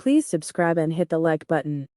Please subscribe and hit the like button.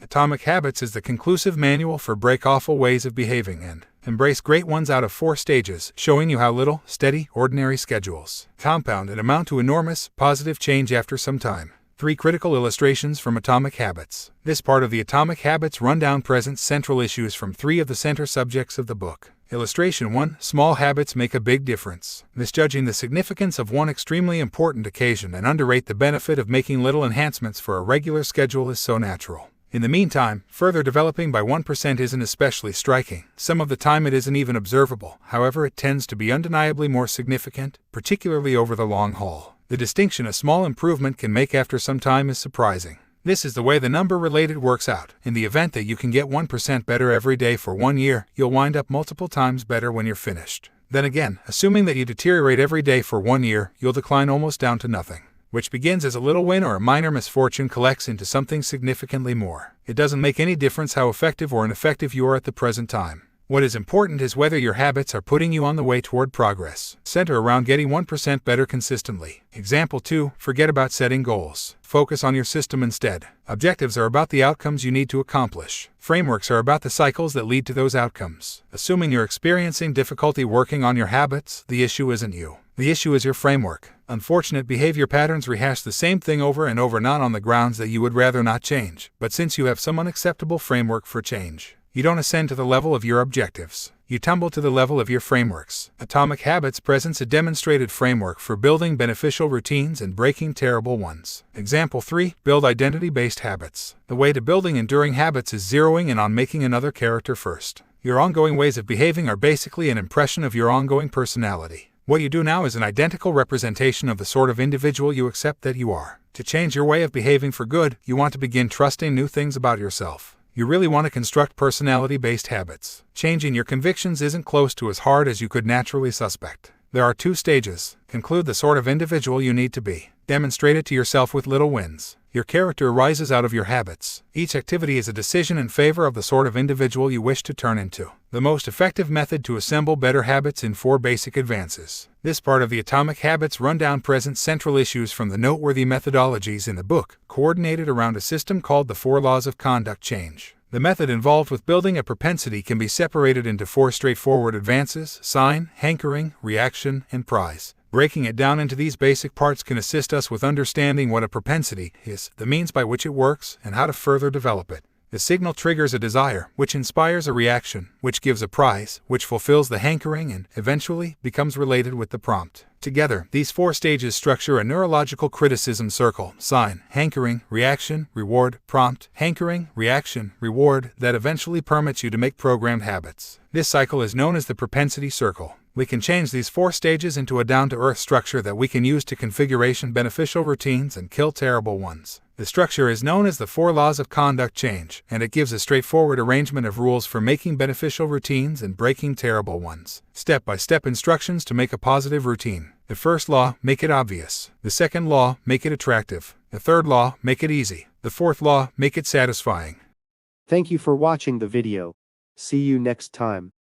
Atomic Habits is the conclusive manual for break awful ways of behaving and embrace great ones out of 4 stages, showing you how little, steady, ordinary schedules compound and amount to enormous, positive change after some time. 3 critical illustrations from Atomic Habits. This part of the Atomic Habits rundown presents central issues from 3 of the center subjects of the book. Illustration 1. Small habits make a big difference. Misjudging the significance of one extremely important occasion and underrate the benefit of making little enhancements for a regular schedule is so natural. In the meantime, further developing by 1% isn't especially striking. Some of the time it isn't even observable. However, it tends to be undeniably more significant, particularly over the long haul. The distinction a small improvement can make after some time is surprising. This is the way the number related works out. In the event that you can get 1% better every day for 1 year, you'll wind up multiple times better when you're finished. Then again, assuming that you deteriorate every day for 1 year, you'll decline almost down to nothing. Which begins as a little win or a minor misfortune collects into something significantly more. It doesn't make any difference how effective or ineffective you are at the present time. What is important is whether your habits are putting you on the way toward progress. Center around getting 1% better consistently. Example 2. Forget about setting goals. Focus on your system instead. Objectives are about the outcomes you need to accomplish. Frameworks are about the cycles that lead to those outcomes. Assuming you're experiencing difficulty working on your habits, the issue isn't you. The issue is your framework. Unfortunate behavior patterns rehash the same thing over and over, not on the grounds that you would rather not change, but since you have some unacceptable framework for change. You don't ascend to the level of your objectives. You tumble to the level of your frameworks. Atomic Habits presents a demonstrated framework for building beneficial routines and breaking terrible ones. Example 3. Build identity-based habits. The way to building enduring habits is zeroing in on making another character first. Your ongoing ways of behaving are basically an impression of your ongoing personality. What you do now is an identical representation of the sort of individual you accept that you are. To change your way of behaving for good, you want to begin trusting new things about yourself. You really want to construct personality-based habits. Changing your convictions isn't close to as hard as you could naturally suspect. There are 2 stages. Conclude the sort of individual you need to be. Demonstrate it to yourself with little wins. Your character arises out of your habits. Each activity is a decision in favor of the sort of individual you wish to turn into. The most effective method to assemble better habits in 4 basic advances. This part of the Atomic Habits rundown presents central issues from the noteworthy methodologies in the book, coordinated around a system called the 4 Laws of Conduct Change. The method involved with building a propensity can be separated into 4 straightforward advances: sign, hankering, reaction, and prize. Breaking it down into these basic parts can assist us with understanding what a propensity is, the means by which it works, and how to further develop it. The signal triggers a desire, which inspires a reaction, which gives a prize, which fulfills the hankering and, eventually, becomes related with the prompt. Together, these 4 stages structure a neurological criticism circle: sign, hankering, reaction, reward, prompt, hankering, reaction, reward, that eventually permits you to make programmed habits. This cycle is known as the propensity circle. We can change these 4 stages into a down-to-earth structure that we can use to configuration beneficial routines and kill terrible ones. The structure is known as the 4 Laws of Conduct Change, and it gives a straightforward arrangement of rules for making beneficial routines and breaking terrible ones. Step-by-step instructions to make a positive routine. The first law, make it obvious. The second law, make it attractive. The third law, make it easy. The fourth law, make it satisfying. Thank you for watching the video. See you next time.